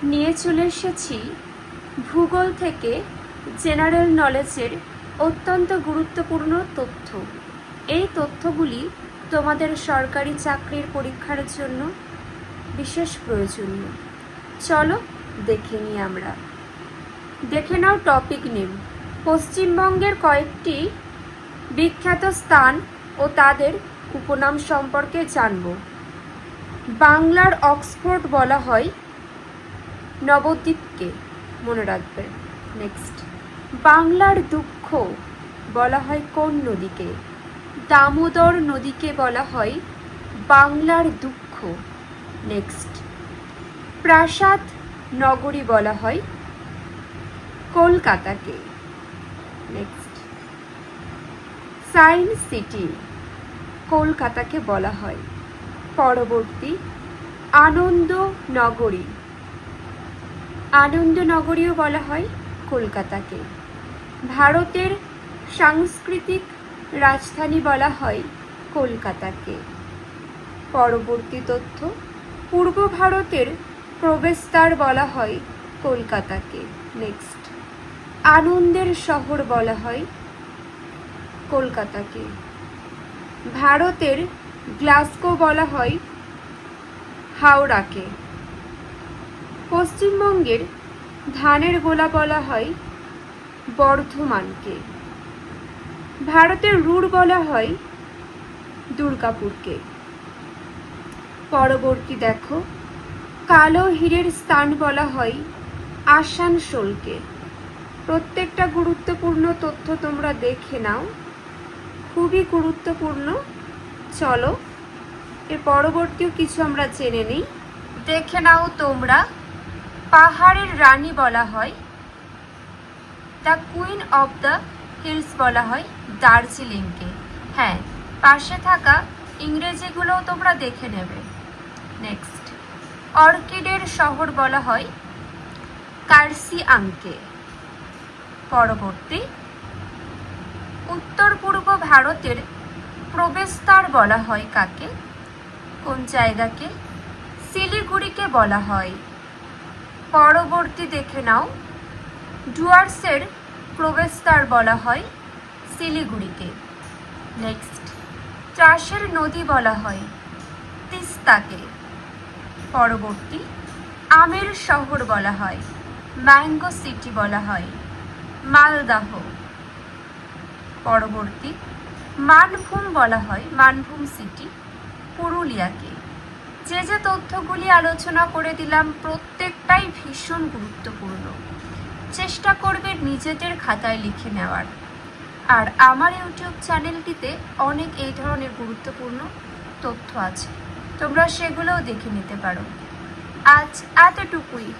নিয়ে চলে এসেছি ভূগোল থেকে জেনারেল নলেজের অত্যন্ত গুরুত্বপূর্ণ তথ্য। এই তথ্যগুলি তোমাদের সরকারি চাকরির পরীক্ষার জন্য বিশেষ প্রয়োজনীয়। চলো দেখে নিই আমরা। দেখে নাও টপিক নেম। পশ্চিমবঙ্গের কয়েকটি বিখ্যাত স্থান ও তাদের উপনাম সম্পর্কে জানব। বাংলার অক্সফোর্ড বলা হয় নবদ্বীপকে, মনে রাখবে। নেক্সট, বাংলার দুঃখ বলা হয় কোন নদীকে? দামোদর নদীকে বলা হয় বাংলার দুঃখ। নেক্সট, প্রাসাদ নগরী বলা হয় কলকাতাকে। নেক্সট, সায়েন্স সিটি কলকাতাকে বলা হয়। পরবর্তী, আনন্দ নগরী, আনন্দনগরীও বলা হয় কলকাতাকে। ভারতের সাংস্কৃতিক রাজধানী বলা হয় কলকাতাকে। পরবর্তী তথ্য, পূর্ব ভারতের প্রবেশদ্বার বলা হয় কলকাতাকে। নেক্সট, আনন্দের শহর বলা হয় কলকাতাকে। ভারতের গ্লাসগো বলা হয় হাওড়াকে। পশ্চিমবঙ্গের ধানের গোলা বলা হয় বর্ধমানকে। ভারতের রুর বলা হয় দুর্গাপুরকে। পরবর্তী দেখো, কালো হীরের স্থান বলা হয় আসানসোলকে। প্রত্যেকটা গুরুত্বপূর্ণ তথ্য তোমরা দেখে নাও, খুবই গুরুত্বপূর্ণ। চলো এর পরবর্তীও কিছু আমরা জেনে নিই। দেখে নাও তোমরা, পাহাড়ের রানী বলা হয়, the queen of the hills বলা হয় দার্জিলিংকে। হ্যাঁ, পাশে থাকা ইংরেজিগুলোও তোমরা দেখে নেবে। নেক্সট, অর্কিডের শহর বলা হয় কার্সিয়াংকে। পরবর্তী, উত্তর পূর্ব ভারতের প্রবেশদ্বার বলা হয় কাকে? কোন জায়গাকে? শিলিগুড়িকে বলা হয়। পরবর্তী দেখে নাও, ডুয়ার্সের প্রবেশদ্বার বলা হয় শিলিগুড়িকে। নেক্সট, চাষের নদী বলা হয় তিস্তাকে। পরবর্তী, আমের শহর বলা হয়, ম্যাঙ্গো সিটি বলা হয় মালদাহ। পরবর্তী, মানভূম বলা হয়, মানভূম সিটি পুরুলিয়াকে। যে যে তথ্যগুলি আলোচনা করে দিলাম প্রত্যেকটাই ভীষণ গুরুত্বপূর্ণ। চেষ্টা করবে নিজেদের খাতায় লিখে নেওয়ার। আর আমার ইউটিউব চ্যানেলটিতে অনেক এই ধরনের গুরুত্বপূর্ণ তথ্য আছে, তোমরা সেগুলোও দেখে নিতে পারো। আজ এতটুকুই।